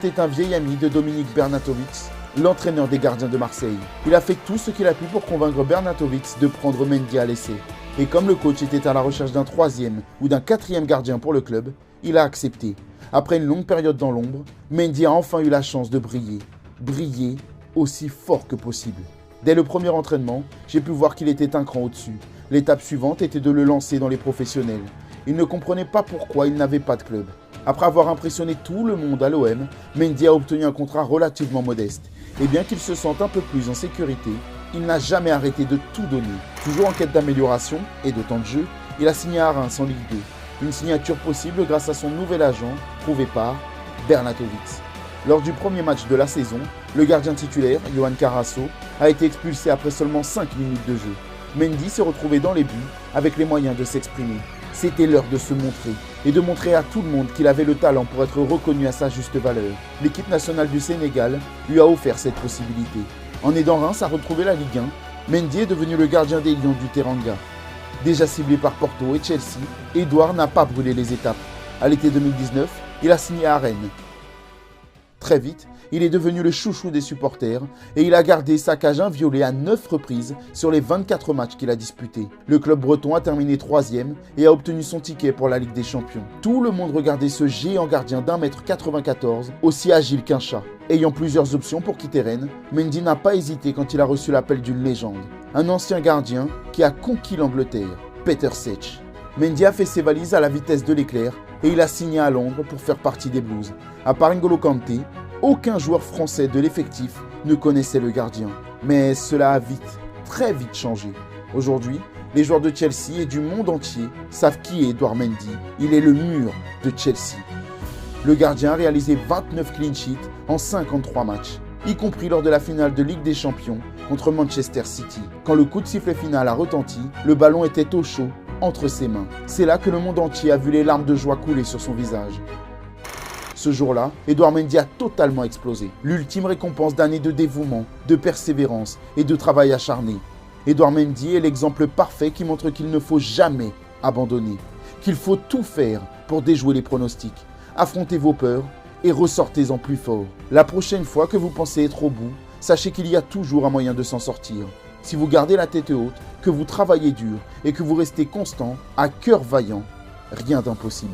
C'est un vieil ami de Dominique Bernatovic, l'entraîneur des gardiens de Marseille. Il a fait tout ce qu'il a pu pour convaincre Bernatovic de prendre Mendy à l'essai. Et comme le coach était à la recherche d'un troisième ou d'un quatrième gardien pour le club, il a accepté. Après une longue période dans l'ombre, Mendy a enfin eu la chance de briller. Briller aussi fort que possible. Dès le premier entraînement, j'ai pu voir qu'il était un cran au-dessus. L'étape suivante était de le lancer dans les professionnels. Il ne comprenait pas pourquoi il n'avait pas de club. Après avoir impressionné tout le monde à l'OM, Mendy a obtenu un contrat relativement modeste. Et bien qu'il se sente un peu plus en sécurité, il n'a jamais arrêté de tout donner. Toujours en quête d'amélioration et de temps de jeu, il a signé à Reims en Ligue 2. Une signature possible grâce à son nouvel agent, prouvé par Bernatovic. Lors du premier match de la saison, le gardien titulaire, Yohan Carasso, a été expulsé après seulement 5 minutes de jeu. Mendy s'est retrouvé dans les buts avec les moyens de s'exprimer. C'était l'heure de se montrer et de montrer à tout le monde qu'il avait le talent pour être reconnu à sa juste valeur. L'équipe nationale du Sénégal lui a offert cette possibilité. En aidant Reims à retrouver la Ligue 1, Mendy est devenu le gardien des Lions du Teranga. Déjà ciblé par Porto et Chelsea, Edouard n'a pas brûlé les étapes. À l'été 2019, il a signé à Rennes. Très vite, il est devenu le chouchou des supporters et il a gardé sa cage inviolée à 9 reprises sur les 24 matchs qu'il a disputés. Le club breton a terminé 3e et a obtenu son ticket pour la Ligue des Champions. Tout le monde regardait ce géant gardien d'1,94 m, aussi agile qu'un chat. Ayant plusieurs options pour quitter Rennes, Mendy n'a pas hésité quand il a reçu l'appel d'une légende. Un ancien gardien qui a conquis l'Angleterre, Peter Cech. Mendy a fait ses valises à la vitesse de l'éclair et il a signé à Londres pour faire partie des Blues. À part N'Golo Kanté, aucun joueur français de l'effectif ne connaissait le gardien. Mais cela a vite, très vite changé. Aujourd'hui, les joueurs de Chelsea et du monde entier savent qui est Edouard Mendy. Il est le mur de Chelsea. Le gardien a réalisé 29 clean sheets en 53 matchs, y compris lors de la finale de Ligue des Champions contre Manchester City. Quand le coup de sifflet final a retenti, le ballon était au chaud entre ses mains. C'est là que le monde entier a vu les larmes de joie couler sur son visage. Ce jour-là, Edouard Mendy a totalement explosé. L'ultime récompense d'années de dévouement, de persévérance et de travail acharné. Edouard Mendy est l'exemple parfait qui montre qu'il ne faut jamais abandonner, qu'il faut tout faire pour déjouer les pronostics. Affrontez vos peurs et ressortez-en plus fort. La prochaine fois que vous pensez être au bout, sachez qu'il y a toujours un moyen de s'en sortir. Si vous gardez la tête haute, que vous travaillez dur et que vous restez constant, à cœur vaillant, rien d'impossible.